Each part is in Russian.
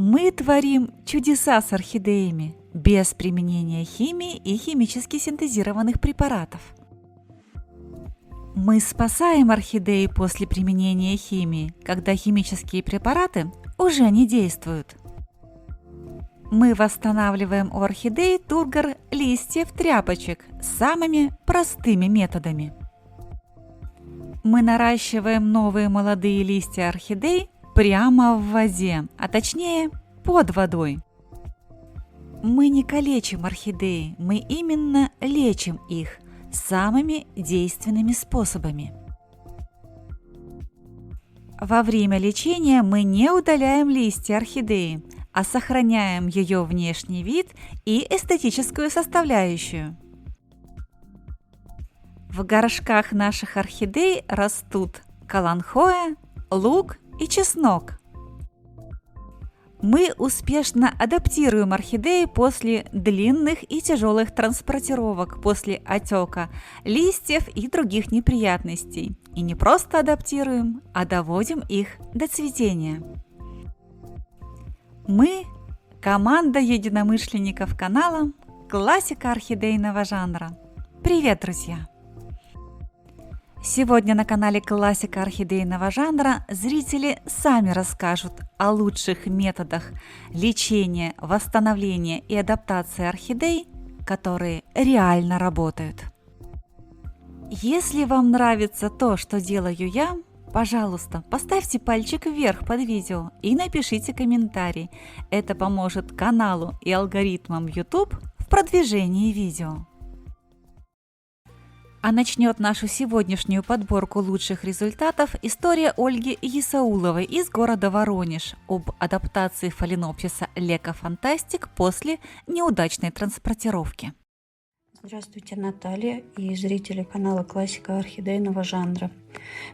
Мы творим чудеса с орхидеями без применения химии и химически синтезированных препаратов. Мы спасаем орхидеи после применения химии, когда химические препараты уже не действуют. Мы восстанавливаем у орхидей тургор листьев тряпочек самыми простыми методами. Мы наращиваем новые молодые листья орхидей прямо в воде, а точнее под водой. Мы не калечим орхидеи, мы именно лечим их самыми действенными способами. Во время лечения мы не удаляем листья орхидеи, а сохраняем ее внешний вид и эстетическую составляющую. В горшках наших орхидей растут каланхоэ, лук и чеснок. Мы успешно адаптируем орхидеи после длинных и тяжелых транспортировок, после отека листьев и других неприятностей. И не просто адаптируем, а доводим их до цветения. Мы – команда единомышленников канала «Классика орхидейного жанра». Привет, друзья! Сегодня на канале «Классика орхидейного жанра» зрители сами расскажут о лучших методах лечения, восстановления и адаптации орхидей, которые реально работают. Если вам нравится то, что делаю я, пожалуйста, поставьте пальчик вверх под видео и напишите комментарий. Это поможет каналу и алгоритмам YouTube в продвижении видео. А начнет нашу сегодняшнюю подборку лучших результатов история Ольги Исауловой из города Воронеж об адаптации фаленопсиса Лека Фантастик после неудачной транспортировки. Здравствуйте, Наталья и зрители канала «Классика орхидейного жанра».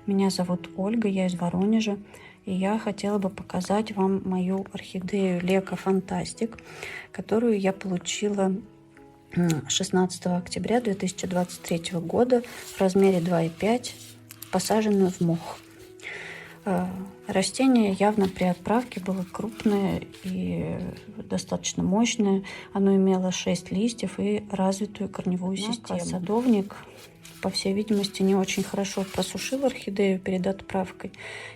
Меня зовут Ольга, я из Воронежа, и я хотела бы показать вам мою орхидею Лека Фантастик, которую я получила 16 октября 2023 года в размере 2,5, посаженную в мох. Растение явно при отправке было крупное и достаточно мощное. Оно имело 6 листьев и развитую корневую систему. Садовник, по всей видимости, не очень хорошо просушил орхидею перед отправкой,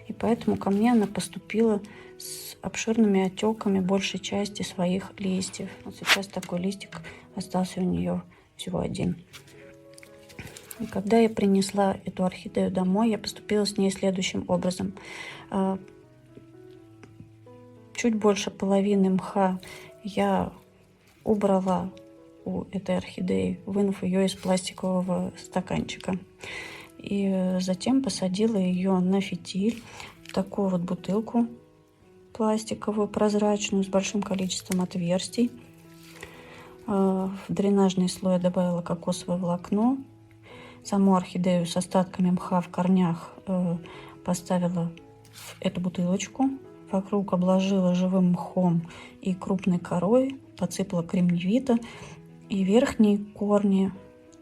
и поэтому ко мне она поступила с обширными отеками большей части своих листьев. Вот сейчас такой листик остался у нее всего один. И когда я принесла эту орхидею домой, я поступила с ней следующим образом. Чуть больше половины мха я убрала у этой орхидеи, вынув ее из пластикового стаканчика. И затем посадила ее на фитиль, в такую вот бутылку пластиковую, прозрачную, с большим количеством отверстий. В дренажный слой я добавила кокосовое волокно. Саму орхидею с остатками мха в корнях поставила в эту бутылочку. Вокруг обложила живым мхом и крупной корой, подсыпала кремневита. И верхние корни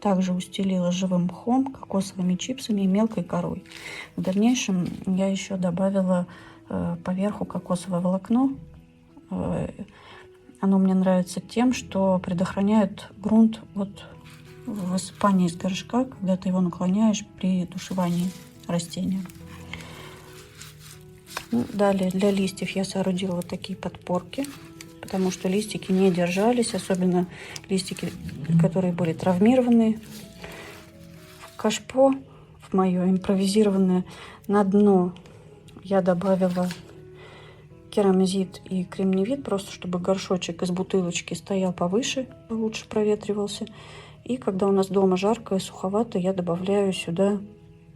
также устелила живым мхом, кокосовыми чипсами и мелкой корой. В дальнейшем я еще добавила поверху кокосовое волокно. Оно мне нравится тем, что предохраняет грунт от высыпания из горшка, когда ты его наклоняешь при душевании растения. Далее для листьев я соорудила вот такие подпорки, потому что листики не держались, особенно листики, которые были травмированы. В кашпо, в мое импровизированное, на дно я добавила керамзит и кремневит, просто чтобы горшочек из бутылочки стоял повыше, лучше проветривался. И когда у нас дома жарко и суховато, я добавляю сюда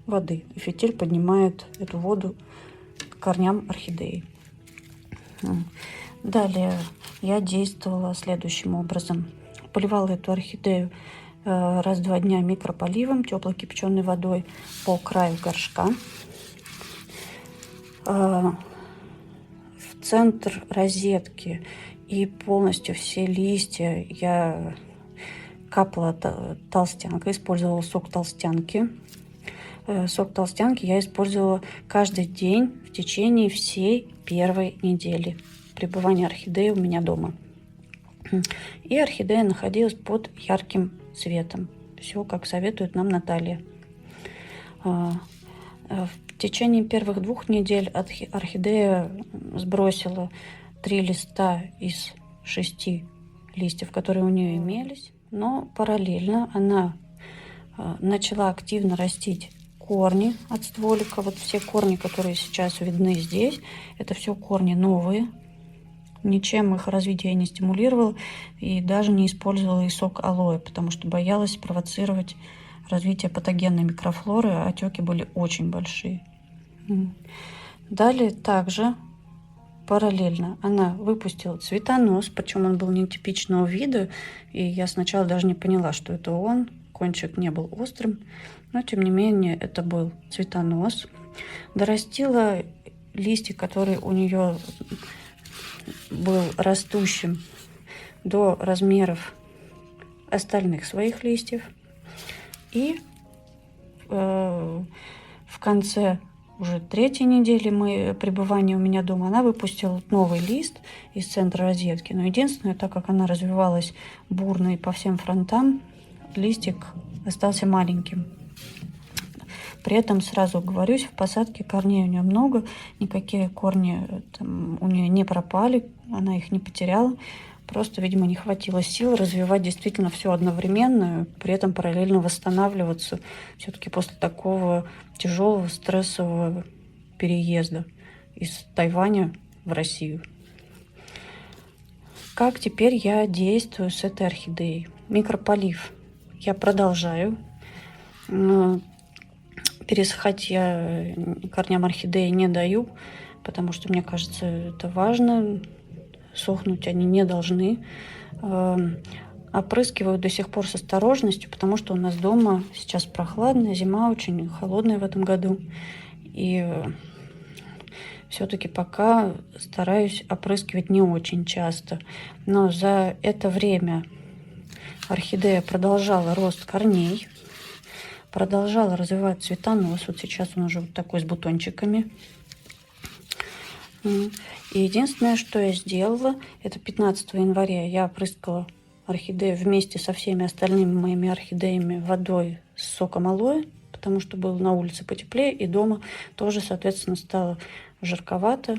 воды. И фитиль поднимает эту воду к корням орхидеи. Далее я действовала следующим образом. Поливала эту орхидею раз в 2 дня микрополивом, теплой кипяченой водой по краю горшка. В центр розетки и полностью все листья я капала толстянкой, использовала сок толстянки. Сок толстянки я использовала каждый день в течение всей первой недели. пребывания орхидеи у меня дома. И орхидея находилась под ярким светом. Все, как советует нам Наталья. В течение первых 2 недель орхидея сбросила 3 листа из 6 листьев, которые у нее имелись. Но параллельно она начала активно растить корни от стволика. Вот все корни, которые сейчас видны здесь, это все корни новые. Ничем их развитие я не стимулировала и даже не использовала и сок алоэ, потому что боялась провоцировать развитие патогенной микрофлоры, а отеки были очень большие. Далее также параллельно она выпустила цветонос, причем он был нетипичного вида, и я сначала даже не поняла, что это он. Кончик не был острым, но тем не менее это был цветонос. Дорастила листик, который у нее был растущим, до размеров остальных своих листьев. И в конце уже 3-й недели пребывания у меня дома она выпустила новый лист из центра розетки. Но единственное, так как она развивалась бурно и по всем фронтам, листик остался маленьким. При этом сразу говорюсь, в посадке корней у нее много, никакие корни там у нее не пропали, она их не потеряла. Просто, видимо, не хватило сил развивать действительно все одновременно, при этом параллельно восстанавливаться все-таки после такого тяжелого стрессового переезда из Тайваня в Россию. Как теперь я действую с этой орхидеей? Микрополив я продолжаю. Пересыхать я корням орхидеи не даю, потому что, мне кажется, это важно. Сохнуть они не должны. Опрыскиваю до сих пор с осторожностью, потому что у нас дома сейчас прохладная, зима очень холодная в этом году. И все-таки пока стараюсь опрыскивать не очень часто. Но за это время орхидея продолжала рост корней, продолжала развивать цветонос. Вот сейчас он уже вот такой с бутончиками. И единственное, что я сделала, это 15 января я опрыскала орхидею вместе со всеми остальными моими орхидеями водой с соком алоэ, потому что было на улице потеплее, и дома тоже, соответственно, стало жарковато.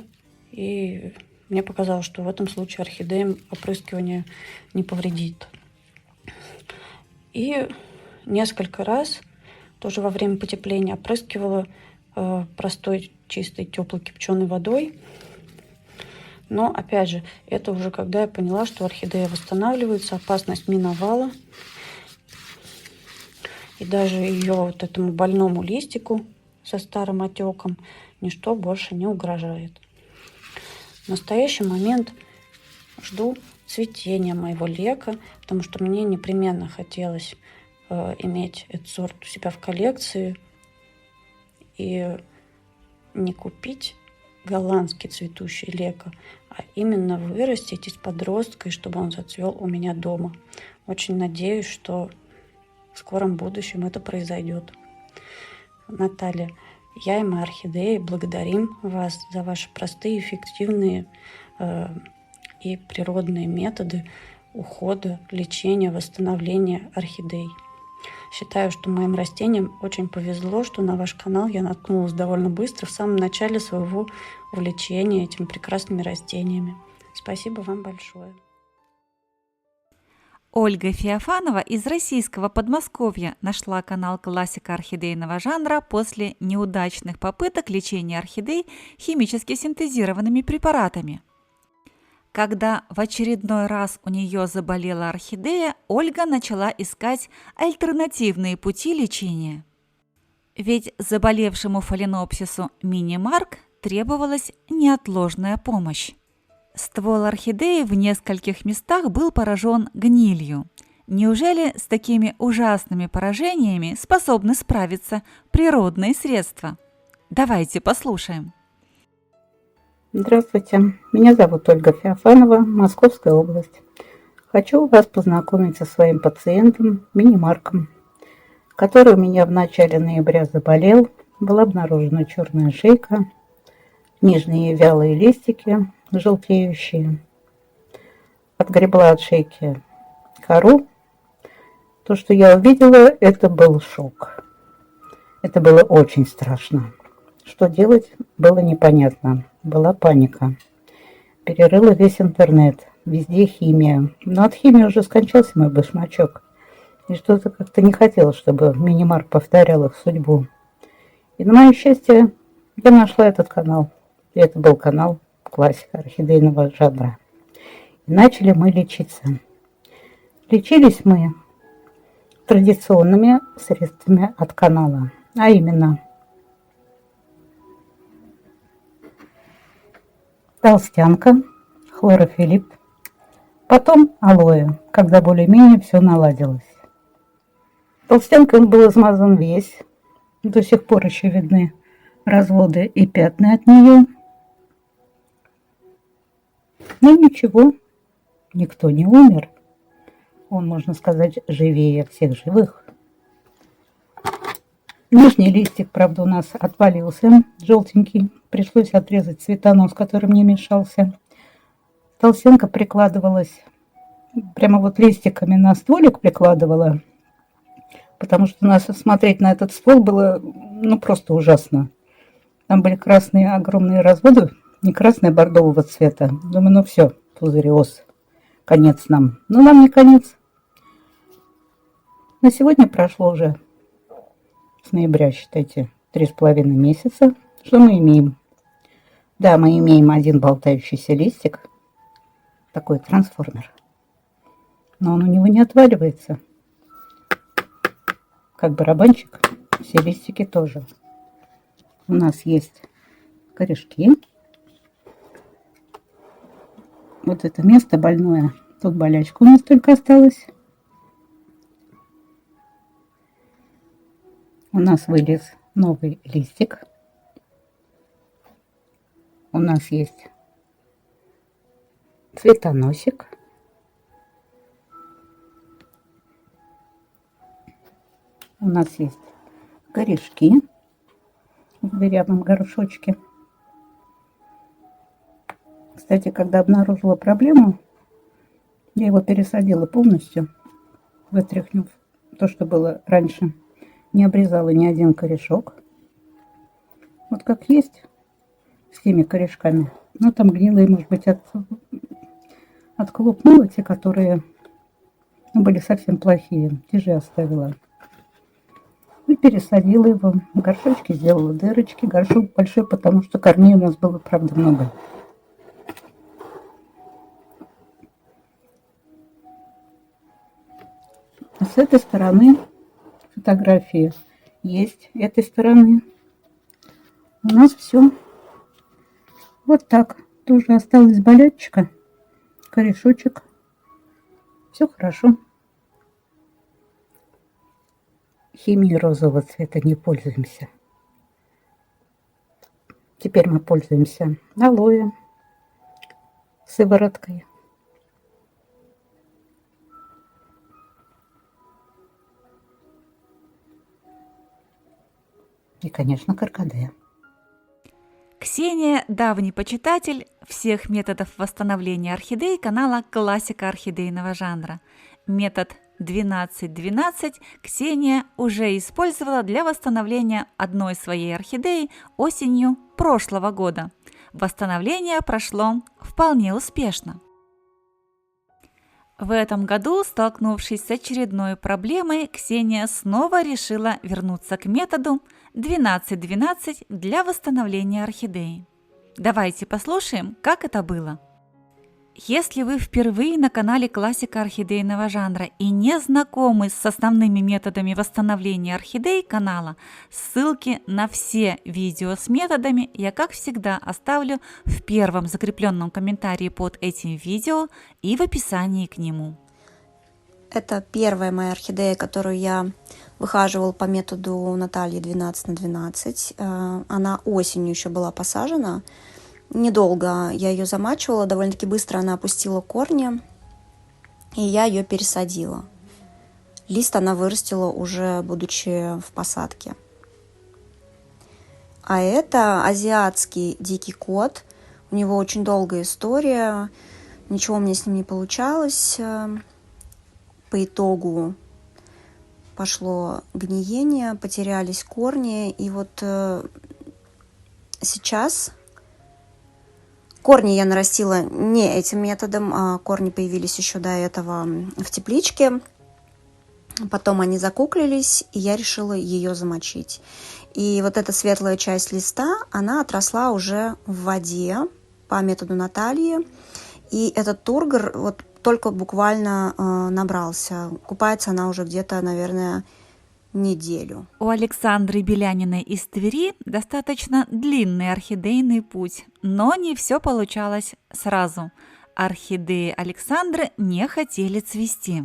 И мне показалось, что в этом случае орхидеям опрыскивание не повредит. И несколько раз тоже во время потепления опрыскивала простой, чистой, теплой кипяченой водой. Но, опять же, это уже когда я поняла, что орхидея восстанавливается, опасность миновала. И даже ее вот этому больному листику со старым отеком ничто больше не угрожает. В настоящий момент жду цветения моего лека, потому что мне непременно хотелось иметь этот сорт у себя в коллекции и не купить голландский цветущий лека, а именно вырастить из подростка, и чтобы он зацвел у меня дома. Очень надеюсь, что в скором будущем это произойдет. Наталья, я и мои орхидеи благодарим вас за ваши простые, эффективные и природные методы ухода, лечения, восстановления орхидей. Считаю, что моим растениям очень повезло, что на ваш канал я наткнулась довольно быстро, в самом начале своего увлечения этими прекрасными растениями. Спасибо вам большое. Ольга Феофанова из российского Подмосковья нашла канал «Классика орхидейного жанра» после неудачных попыток лечения орхидей химически синтезированными препаратами. Когда в очередной раз у нее заболела орхидея, Ольга начала искать альтернативные пути лечения. Ведь заболевшему фаленопсису мини-марк требовалась неотложная помощь. Ствол орхидеи в нескольких местах был поражен гнилью. Неужели с такими ужасными поражениями способны справиться природные средства? Давайте послушаем. Здравствуйте, меня зовут Ольга Феофанова, Московская область. Хочу вас познакомить со своим пациентом мини-марком, который у меня в начале ноября заболел. Была обнаружена черная шейка, нижние вялые листики, желтеющие. Отгребла от шейки кору. То, что я увидела, это был шок. Это было очень страшно. Что делать, было непонятно. Была паника. Перерыла весь интернет. Везде химия. Но от химии уже скончался мой башмачок. И что-то как-то не хотелось, чтобы Минимарк повторял их судьбу. И на мое счастье, я нашла этот канал. И это был канал классика орхидейного жанра. И начали мы лечиться. Лечились мы традиционными средствами от канала. А именно толстянка, хлорофилип, потом алоэ, когда более-менее все наладилось. Толстянкой он был измазан весь. До сих пор еще видны разводы и пятна от нее. Но ничего, никто не умер. Он, можно сказать, живее всех живых. Нижний листик, правда, у нас отвалился, желтенький. Пришлось отрезать цветонос, который мне мешался. Толстянка прикладывалась, прямо вот листиками на стволик прикладывала, потому что у нас смотреть на этот ствол было, просто ужасно. Там были красные огромные разводы, не красные, а бордового цвета. Думаю, все, пузыриоз, конец нам. Но нам не конец. На сегодня прошло уже с ноября, считайте, 3,5 месяца. Что мы имеем? Да, мы имеем один болтающийся листик, такой трансформер. Но он у него не отваливается. Как барабанчик, все листики тоже. У нас есть корешки. Вот это место больное. Тут болячка у нас только осталась. У нас вылез новый листик. У нас есть цветоносик. У нас есть корешки в дырявом горшочке. Кстати, когда обнаружила проблему, я его пересадила полностью, вытряхнув то, что было раньше. Не обрезала ни один корешок. Вот как есть с теми корешками. Но там гнилые, может быть, отколупнула те, которые были совсем плохие. Те же оставила. И пересадила его. В горшочке сделала дырочки. Горшок большой, потому что корней у нас было, правда, много. А с этой стороны фотографии есть. Этой стороны у нас все вот так. Тоже осталась болячка, корешочек. Все хорошо. Химией розового цвета не пользуемся. Теперь мы пользуемся алоэ, сывороткой. И, конечно, каркаде. Ксения – давний почитатель всех методов восстановления орхидей канала «Классика орхидейного жанра». Метод 12-12 Ксения уже использовала для восстановления одной своей орхидеи осенью прошлого года. Восстановление прошло вполне успешно. В этом году, столкнувшись с очередной проблемой, Ксения снова решила вернуться к методу 12-12 для восстановления орхидеи. Давайте послушаем, как это было. Если вы впервые на канале «Классика орхидейного жанра» и не знакомы с основными методами восстановления орхидей канала, ссылки на все видео с методами я, как всегда, оставлю в первом закрепленном комментарии под этим видео и в описании к нему. Это первая моя орхидея, которую я выхаживала по методу Натальи 12/12. Она осенью еще была посажена. Недолго я ее замачивала, довольно-таки быстро она опустила корни, и я ее пересадила. Лист она вырастила уже будучи в посадке. А это азиатский дикий кот. У него очень долгая история. Ничего у меня с ним не получалось. По итогу пошло гниение, потерялись корни. И вот сейчас корни я нарастила не этим методом, а корни появились еще до этого в тепличке. Потом они закуклились, и я решила ее замочить. И вот эта светлая часть листа, она отросла уже в воде по методу Натальи. И этот тургор вот только буквально набрался. Купается она уже где-то, наверное, неделю. У Александры Беляниной из Твери достаточно длинный орхидейный путь, но не все получалось сразу. Орхидеи Александры не хотели цвести.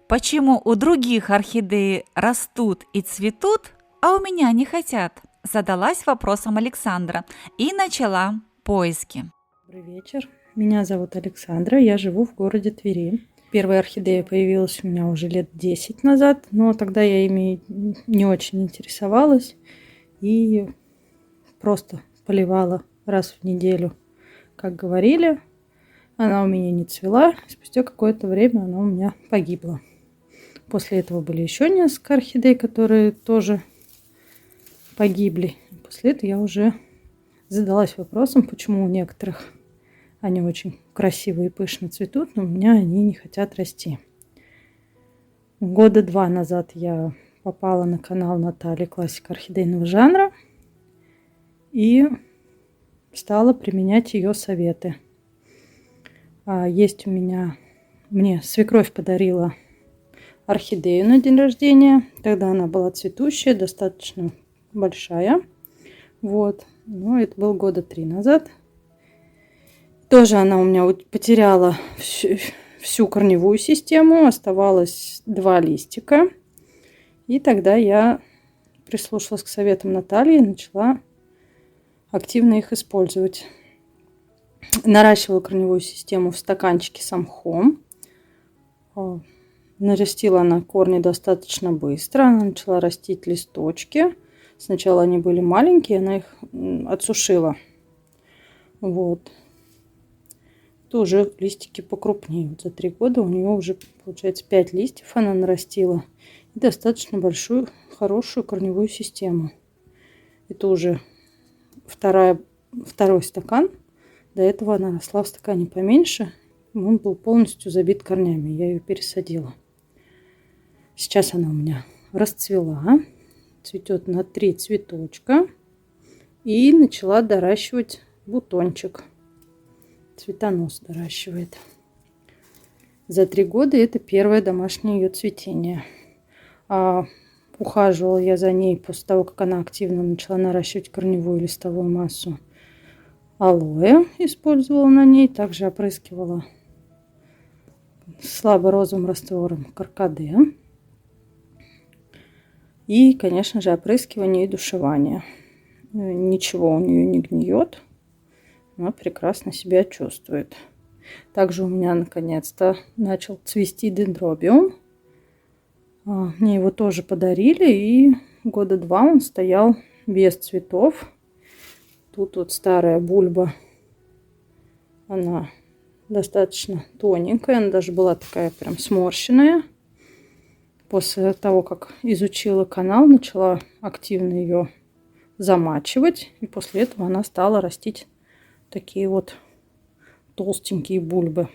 Почему у других орхидеи растут и цветут, а у меня не хотят? Задалась вопросом Александра и начала поиски. Добрый вечер. Меня зовут Александра, я живу в городе Твери. Первая орхидея появилась у меня уже лет 10 назад, но тогда я ими не очень интересовалась и просто поливала раз в неделю, как говорили. Она у меня не цвела, спустя какое-то время она у меня погибла. После этого были еще несколько орхидей, которые тоже погибли. После этого я уже задалась вопросом, почему у некоторых они очень красиво и пышно цветут, но у меня они не хотят расти. Года 2 назад я попала на канал Натальи «Классика орхидейного жанра» и стала применять ее советы. Есть у меня, мне свекровь подарила орхидею на день рождения. Тогда она была цветущая, достаточно большая. Вот. Но это было года 3 назад. Тоже она у меня потеряла всю корневую систему. Оставалось 2 листика. И тогда я прислушалась к советам Натальи и начала активно их использовать. Наращивала корневую систему в стаканчике с мхом. Нарастила она корни достаточно быстро. Она начала растить листочки. Сначала они были маленькие, она их отсушила. Вот. Тоже листики покрупнее. Вот за 3 года у нее уже, получается, 5 листьев она нарастила. И достаточно большую, хорошую корневую систему. Это уже второй стакан. До этого она росла в стакане поменьше. Он был полностью забит корнями. Я ее пересадила. Сейчас она у меня расцвела. Цветет на 3 цветочка. И начала доращивать бутончик. Цветонос доращивает. За 3 года это первое домашнее ее цветение. Ухаживала я за ней после того, как она активно начала наращивать корневую листовую массу. Алоэ использовала на ней. Также опрыскивала слабо розовым раствором каркаде. И, конечно же, опрыскивание и душевание. Ничего у нее не гниет. Она прекрасно себя чувствует. Также у меня наконец-то начал цвести дендробиум. Мне его тоже подарили. И года 2 он стоял без цветов. Тут вот старая бульба. Она достаточно тоненькая. Она даже была такая прям сморщенная. После того, как изучила канал, начала активно ее замачивать. И после этого она стала растить такие вот толстенькие бульбы.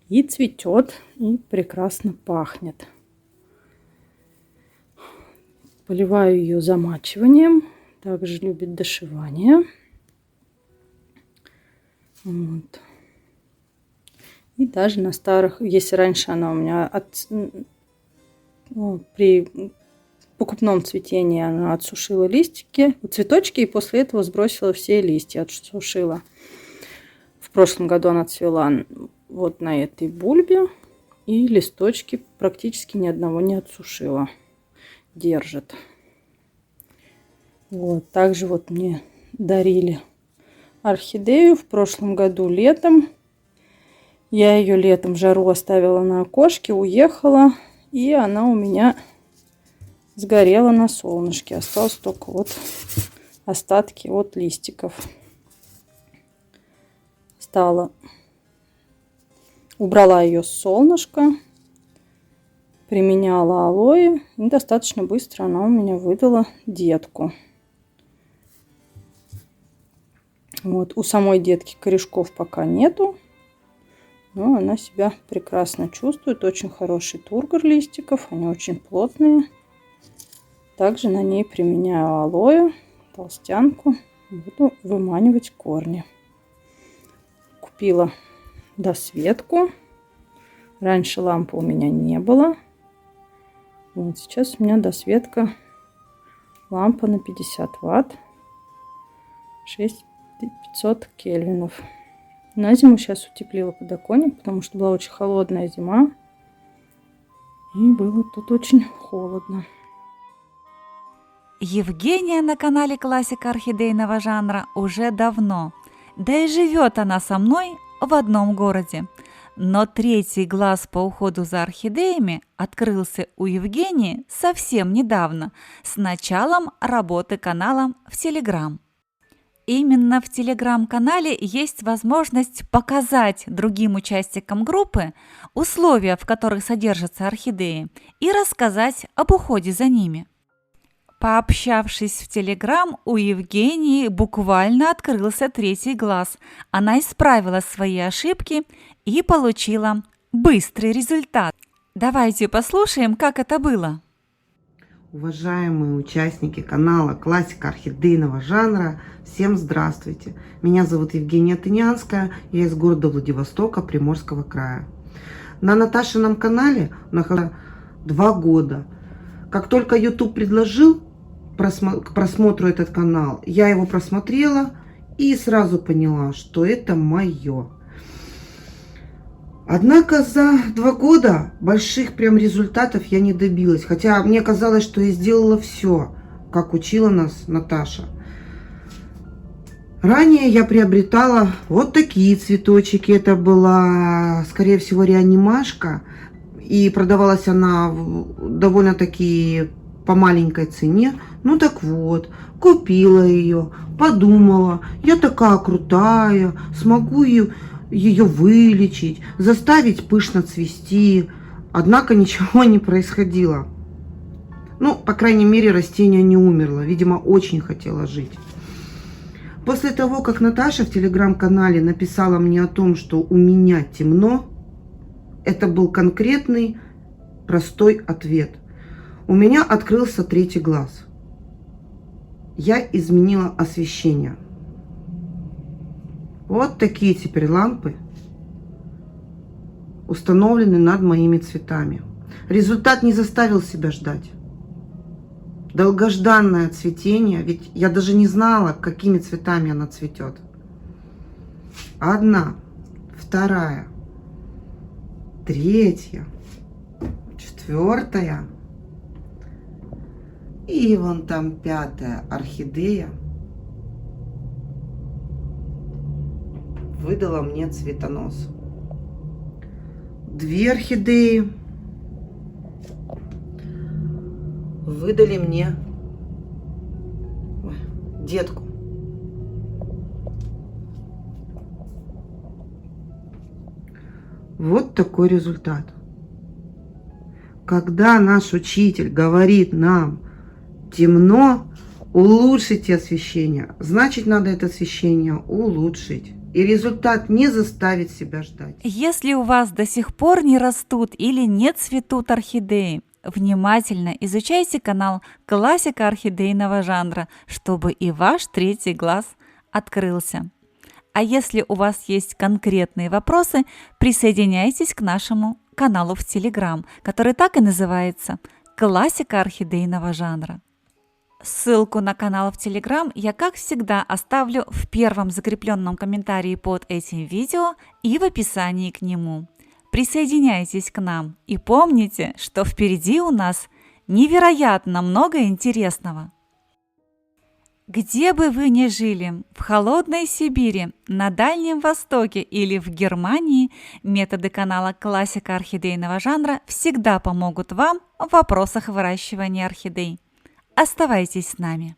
И цветет, и прекрасно пахнет. Поливаю ее замачиванием. Также любит дошивание. Вот. И даже на старых, если раньше она у меня при покупном цветении она отсушила листики, цветочки, и после этого сбросила все листья, отсушила. В прошлом году она цвела вот на этой бульбе, и листочки практически ни одного не отсушила. Держит. Вот. Также вот мне дарили орхидею в прошлом году летом. Я ее летом в жару оставила на окошке, уехала, и она у меня сгорела на солнышке. Осталось только вот остатки от листиков. Убрала ее с солнышка, применяла алоэ, и достаточно быстро она у меня выдала детку. Вот. У самой детки корешков пока нету, но она себя прекрасно чувствует. Очень хороший тургор листиков, они очень плотные. Также на ней применяю алоэ, толстянку, буду выманивать корни. Купила досветку. Раньше лампы у меня не было. Вот сейчас у меня досветка, лампа на 50 ватт, 6500 кельвинов. На зиму сейчас утеплила подоконник, потому что была очень холодная зима. И было тут очень холодно. Евгения на канале Классика орхидейного жанра уже давно. Да и живет она со мной в одном городе. Но третий глаз по уходу за орхидеями открылся у Евгении совсем недавно, с началом работы канала в Telegram. Именно в Telegram-канале есть возможность показать другим участникам группы условия, в которых содержатся орхидеи, и рассказать об уходе за ними. Пообщавшись в Telegram, у Евгении буквально открылся третий глаз. Она исправила свои ошибки и получила быстрый результат. Давайте послушаем, как это было. Уважаемые участники канала Классика орхидейного жанра, всем здравствуйте! Меня зовут Евгения Тынянская, я из города Владивостока, Приморского края. На Наташином канале нахожусь 2 года. Как только YouTube предложил к просмотру этот канал, я его просмотрела и сразу поняла, что это мое. Однако за 2 года больших прям результатов я не добилась. Хотя мне казалось, что я сделала все, как учила нас Наташа. Ранее я приобретала вот такие цветочки. Это была, скорее всего, реанимашка. И продавалась она довольно-таки по маленькой цене. Ну так вот, купила ее, подумала, я такая крутая, смогу ее вылечить, заставить пышно цвести. Однако ничего не происходило. Ну, по крайней мере, растение не умерло. Видимо, очень хотело жить. После того, как Наташа в Telegram-канале написала мне о том, что у меня темно, это был конкретный, простой ответ. У меня открылся третий глаз. Я изменила освещение. Вот такие теперь лампы установлены над моими цветами. Результат не заставил себя ждать. Долгожданное цветение, ведь я даже не знала, какими цветами она цветет. 1, 2, 3, 4 и вон там 5-я орхидея выдала мне цветонос. 2 орхидеи выдали мне детку. Вот такой результат. Когда наш учитель говорит нам: темно, улучшите освещение, значит, надо это освещение улучшить. И результат не заставит себя ждать. Если у вас до сих пор не растут или не цветут орхидеи, внимательно изучайте канал Классика орхидейного жанра, чтобы и ваш третий глаз открылся. А если у вас есть конкретные вопросы, присоединяйтесь к нашему каналу в Telegram, который так и называется «Классика орхидейного жанра». Ссылку на канал в Telegram я, как всегда, оставлю в первом закрепленном комментарии под этим видео и в описании к нему. Присоединяйтесь к нам и помните, что впереди у нас невероятно много интересного. Где бы вы ни жили, в холодной Сибири, на Дальнем Востоке или в Германии, методы канала Классика орхидейного жанра всегда помогут вам в вопросах выращивания орхидей. Оставайтесь с нами.